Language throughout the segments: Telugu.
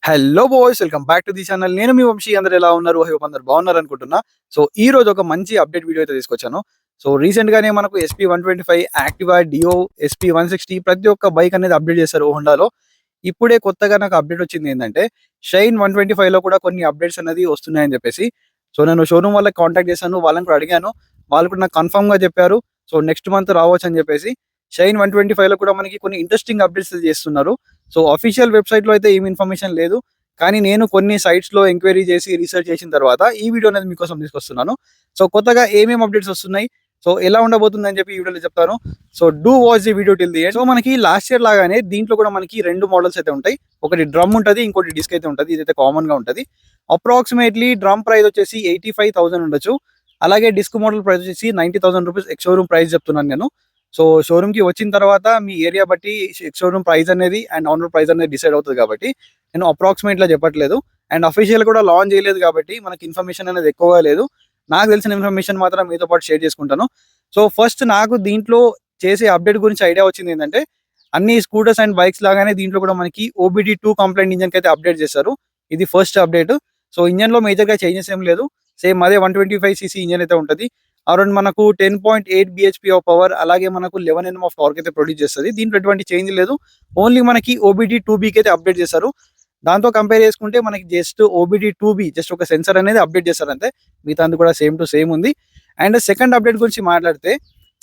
Hello boys, welcome back to the channel. నేను మీ వంశీ. అందరూ ఎలా ఉన్నారు? హోప్ అందరూ బాగున్నారు అనుకుంటున్నా. సో ఈ రోజు ఒక మంచి అప్డేట్ వీడియో అయితే తీసుకొచ్చాను. సో రీసెంట్ గానే మనకు SP 125, యాక్టివా, డియో, SP 160 ప్రతి ఒక్క బైక్ అనేది అప్డేట్ చేశారు హోండాలో. ఇప్పుడే కొత్తగా నాకు అప్డేట్ వచ్చింది ఏంటంటే షైన్ 125 లో కూడా కొన్ని అప్డేట్స్ అనేది వస్తున్నాయని చెప్పేసి. సో నేను షోరూమ్ వాళ్ళకి కాంటాక్ట్ చేశాను, వాళ్ళని కూడా అడిగాను. వాళ్ళు కూడా నాకు కన్ఫర్మ్ గా చెప్పారు. సో నెక్స్ట్ మంత్ రావచ్చు అని చెప్పేసి. షైన్ 125 లో కూడా మనకి కొన్ని ఇంట్రెస్టింగ్ అప్డేట్స్ చేస్తున్నారు. సో అఫీషియల్ వెబ్‌సైట్ లో అయితే ఏమి ఇన్ఫర్మేషన్ లేదు. కానీ నేను కొన్ని సైట్స్‌లో ఎంక్వైరీ చేసి రిసర్చ్ చేసిన తర్వాత ఈ వీడియో అనేది మీకోసం తీసుకొస్తున్నాను. సో కొత్తగా ఏమేం అప్డేట్స్ వస్తున్నాయి, సో ఎలా ఉండబోతుందని చెప్పి ఈ వీడియోలో చెప్తాను. So do watch the video till the end. So మనకి లాస్ట్ ఇయర్ లాగానే దీంట్లో కూడా మనకి 2 మోడల్స్ అయితే ఉంటాయి. ఒకటి డ్రమ్ ఉంటది, ఇంకోటి డిస్క్ అయితే ఉంటది. ఇదైతే కామన్ గా ఉంటది. అప్రాక్సిమేట్లీ డ్రమ్ ప్రైస్ వచ్చేసి 85,000 ఉండొచ్చు. అలాగే డిస్క్ మోడల్ ప్రైస్ వచ్చేసి 90,000 రూపీస్ ఎక్స్ షోరూమ్ ప్రైస్ చెప్తున్నాను నేను. సో షోరూమ్ కి వచ్చిన తర్వాత మీ ఏరియా బట్టి ఎక్స్ షోరూమ్ ప్రైస్ అనేది అండ్ ఆన్ ప్రైస్ అనేది డిసైడ్ అవుతుంది కాబట్టి నేను అప్రాక్సిమేట్ లా చెప్పట్లేదు. అండ్ అఫీషియల్ కూడా లాంచ్ చేయలేదు కాబట్టి మనకి ఇన్ఫర్మేషన్ అనేది ఎక్కువగా లేదు. నాకు తెలిసిన ఇన్ఫర్మేషన్ మాత్రం మీతో పాటు షేర్ చేసుకుంటాను. సో ఫస్ట్ నాకు దీంట్లో చేసే అప్డేట్ గురించి ఐడియా వచ్చింది ఏంటంటే, అన్ని స్కూటర్స్ అండ్ బైక్స్ లాగానే దీంట్లో కూడా మనకి OBD2 కంప్లైంట్ ఇంజన్ కి అయితే అప్డేట్ చేశారు. ఇది ఫస్ట్ అప్డేట్. సో ఇంజన్ లో మేజర్ గా చేంజెస్ ఏం లేదు. సేమ్ అదే 125cc ఇంజన్ అయితే ఉంటది. అరౌండ్ మనకు 10.8 bhp ఆఫ్ పవర్, అలాగే మనకు 11 Nm ఆఫ్ టార్క్ అయితే ప్రొడ్యూస్ చేస్తుంది. దీంట్లో ఎటువంటి చేంజ్ లేదు. ఓన్లీ మనకి OBD2B కి అయితే అప్డేట్ చేశారు. దాంతో కంపేర్ చేసుకుంటే మనకి జస్ట్ OBD2B జస్ట్ ఒక సెన్సర్ అనేది అప్డేట్ చేశారు అంతే. మిగతా అంతా కూడా సేమ్ టు సేమ్ ఉంది. అండ్ సెకండ్ అప్డేట్ గురించి మాట్లాడితే,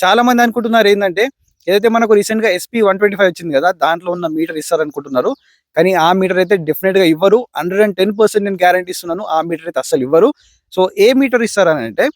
చాలా మంది అనుకుంటున్నారు ఏంటంటే, ఏదైతే మనకు రీసెంట్ గా SP 125 వచ్చింది కదా, దాంట్లో ఉన్న మీటర్ ఇస్తారు అనుకుంటున్నారు. కానీ ఆ మీటర్ అయితే డెఫినెట్ గా ఇవ్వరు. 110% నేను గ్యారంటీ ఇస్తున్నాను, ఆ మీటర్ అయితే అస్సలు ఇవ్వరు. సో ఏ మీటర్ ఇస్తారని అంటే,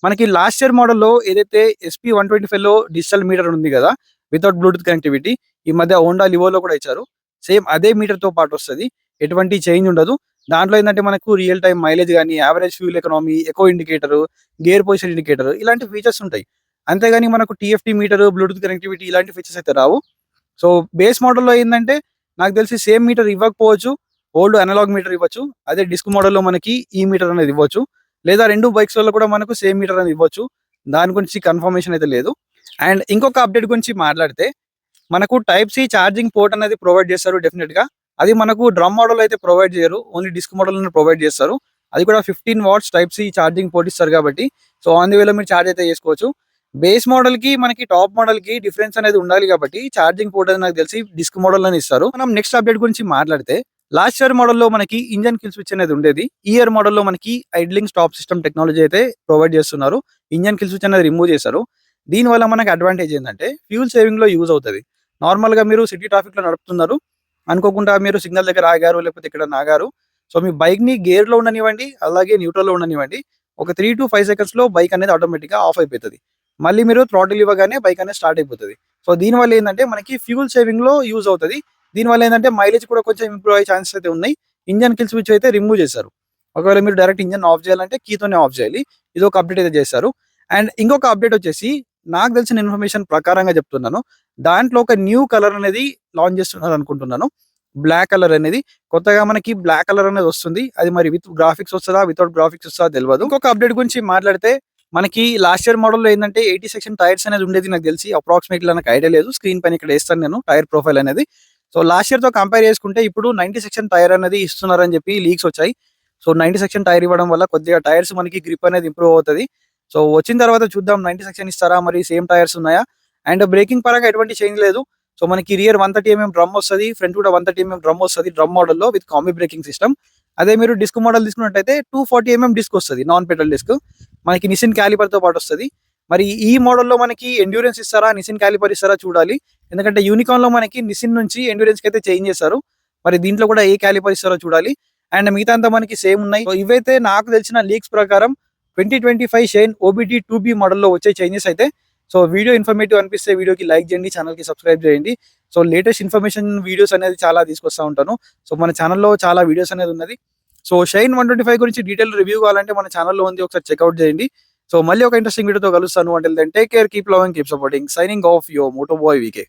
మనకి లాస్ట్ ఇయర్ మోడల్లో ఏదైతే SP 125 లో డిజిటల్ మీటర్ ఉంది కదా, వితౌట్ బ్లూటూత్ కనెక్టివిటీ, ఈ మధ్య హోండా లివోలో కూడా ఇచ్చారు. సేమ్ అదే మీటర్ తో పాటు వస్తుంది. ఎటువంటి చేంజ్ ఉండదు. దాంట్లో ఏంటంటే మనకు రియల్ టైం మైలేజ్ కానీ, average fuel economy, eco indicator, gear position indicator ఇలాంటి ఫీచర్స్ ఉంటాయి. అంతేగాని మనకు TFT మీటర్, బ్లూటూత్ కనెక్టివిటీ ఇలాంటి ఫీచర్స్ అయితే రావు. సో బేస్ మోడల్లో ఏంటంటే నాకు తెలిసి సేమ్ మీటర్ ఇవ్వకపోవచ్చు, ఓల్డ్ అనలాగ్ మీటర్ ఇవ్వచ్చు. అదే డిస్క్ మోడల్లో మనకి ఈ మీటర్ అనేది ఇవ్వచ్చు. లేదా 2 బైక్స్ లో కూడా మనకు సేమ్ మీటర్ అనేది ఇవ్వచ్చు. దాని గురించి కన్ఫర్మేషన్ అయితే లేదు. అండ్ ఇంకొక అప్డేట్ గురించి మాట్లాడితే, మనకు టైప్ సి ఛార్జింగ్ పోర్ట్ అనేది ప్రొవైడ్ చేస్తారు డెఫినెట్ గా. అది మనకు డ్రమ్ మోడల్ అయితే ప్రొవైడ్ చేయరు, ఓన్లీ డిస్క్ మోడల్ ప్రొవైడ్ చేస్తారు. అది కూడా 15 watts type C charging port ఇస్తారు కాబట్టి, సో ఆన్ ది వేలో మీరు ఛార్జ్ అయితే చేసుకోవచ్చు. బేస్ మోడల్ కి మనకి టాప్ మోడల్ కి డిఫరెన్స్ అనేది ఉండాలి కాబట్టి ఛార్జింగ్ పోర్ట్ అనేది నాకు తెలిసి డిస్క్ మోడల్ అని ఇస్తారు. మనం నెక్స్ట్ అప్డేట్ గురించి మాట్లాడితే, లాస్ట్ ఇయర్ మోడల్లో మనకి ఇంజన్ కిల్ స్విచ్ అనేది ఉండేది. ఈ ఇయర్ మోడల్లో మనకి ఐడ్లింగ్ స్టాప్ సిస్టమ్ టెక్నాలజీ అయితే ప్రొవైడ్ చేస్తున్నారు. ఇంజన్ కిల్ స్విచ్ అనేది రిమూవ్ చేశారు. దీనివల్ల మనకి అడ్వాంటేజ్ ఏంటంటే ఫ్యూల్ సేవింగ్ లో యూజ్ అవుతుంది. నార్మల్ గా మీరు సిటీ ట్రాఫిక్ లో నడుపుతున్నారు, అనుకోకుండా మీరు సిగ్నల్ దగ్గర ఆగారు, లేకపోతే ఇక్కడ ఆగారు. సో మీ బైక్ ని గేర్ లో ఉండనివ్వండి, అలాగే న్యూట్రల్ లో ఉండనివ్వండి, ఒక 3 to 5 సెకండ్స్ లో బైక్ అనేది ఆటోమేటిక్ గా ఆఫ్ అయిపోతుంది. మళ్ళీ మీరు థ్రాటిల్ ఇవ్వగానే బైక్ అనేది స్టార్ట్ అయిపోతుంది. సో దీనివల్ల ఏంటంటే మనకి ఫ్యూల్ సేవింగ్ లో యూజ్ అవుతుంది. దీనివల్ల ఏంటంటే మైలేజ్ కూడా కొంచెం ఇంప్రూవ్ అయ్యే ఛాన్సెస్ అయితే ఉన్నాయి. ఇంజన్ కిల్ స్విచ్ అయితే రిమూవ్ చేశారు. ఒకవేళ మీరు డైరెక్ట్ ఇంజన్ ఆఫ్ చేయాలంటే కీతోనే ఆఫ్ చేయాలి. ఇది ఒక అప్డేట్ అయితే చేశారు. అండ్ ఇంకొక అప్డేట్ వచ్చేసి, నాకు తెలిసిన ఇన్ఫర్మేషన్ ప్రకారంగా చెప్తున్నాను, దాంట్లో ఒక న్యూ కలర్ అనేది లాంచ్ చేస్తున్నారు అనుకుంటున్నాను. బ్లాక్ కలర్ అనేది కొత్తగా మనకి బ్లాక్ కలర్ అనేది వస్తుంది. అది మరి విత్ గ్రాఫిక్స్ వస్తుందా, వితౌట్ గ్రాఫిక్స్ వస్తుందా తెలియదు. ఇంకొక అప్డేట్ గురించి మాట్లాడితే, మనకి లాస్ట్ ఇయర్ మోడల్లో ఏంటంటే 80 సెక్షన్ టైర్స్ అనేది ఉండేది. నాకు తెలిసి అప్రాక్సిమేట్లీ నాకు ఐడియా లేదు. స్క్రీన్ పైన ఇక్కడ వేస్తాను నేను టైర్ ప్రొఫైల్ అనేది. సో లాస్ట్ ఇయర్ తో కంపేర్ చేసుకుంటే ఇప్పుడు 90 సెక్షన్ టైర్ అనేది ఇస్తున్నారని చెప్పి లీక్స్ వచ్చాయి. సో 90 సెక్షన్ టైర్ ఇవ్వడం వల్ల కొద్దిగా టైర్స్ మనకి గ్రిప్ అనేది ఇంప్రూవ్ అవుతుంది. సో వచ్చిన తర్వాత చూద్దాం 90 సెక్షన్ ఇస్తారా, మరి సేమ్ టైర్స్ ఉన్నాయా. అండ్ బ్రేకింగ్ పరంగా ఎటువంటి చేంజ్ లేదు. సో మనకి రియర్ 130 mm డ్రమ్ వస్తుంది, ఫ్రంట్ కూడా 130 mm డ్రమ్ వస్తుంది డ్రమ్ మోడల్లో విత్ కాంబీ బ్రేకింగ్ సిస్టమ్. అదే మీరు డిస్క్ మోడల్ తీసుకున్నట్టయితే 240 mm డిస్క్ వస్తుంది, నాన్ పెట్రోల్ డిస్క్. మనకి నిసిన్ క్యాలిపర్ తో పాటు వస్తుంది. మరి ఈ మోడల్లో మనకి ఎండ్యూరెన్స్ ఇస్తారా, నిసిన్ క్యాలిపర్ ఇస్తారా చూడాలి. ఎందుకంటే యూనికాన్ లో మనకి నిసిన్ నుంచి ఎండ్యూరెన్స్ కి అయితే చేంజ్ చేశారు. మరి దీంట్లో కూడా ఏ క్యాలిపర్ ఇస్తారో చూడాలి. అండ్ మిగతా అంతా మనకి సేమ్ ఉన్నాయి. సో ఇవైతే నాకు తెలిసిన లీక్స్ ప్రకారం 2025 షైన్ OBD2B మోడల్లో వచ్చే చేంజెస్ అయితే. సో వీడియో ఇన్ఫర్మేటివ్ అనిపిస్తే వీడియోకి లైక్ చేయండి, ఛానల్ కి సబ్స్క్రైబ్ చేయండి. సో లేటెస్ట్ ఇన్ఫర్మేషన్ వీడియోస్ అనేది చాలా తీసుకొస్తా ఉంటాను. సో మన ఛానల్లో చాలా వీడియోస్ అనేది ఉన్నది. సో షైన్ 125 గురించి డీటెయిల్ రివ్యూ కావాలంటే మన ఛానల్లో ఉంది, ఒకసారి చెక్అౌట్ చేయండి. సో మళ్ళీ ఒక ఇంట్రెస్టింగ్ వీడియోతో కలుస్తాను. అంటే then take care, keep loving, keep supporting. Signing off your moto boy VK.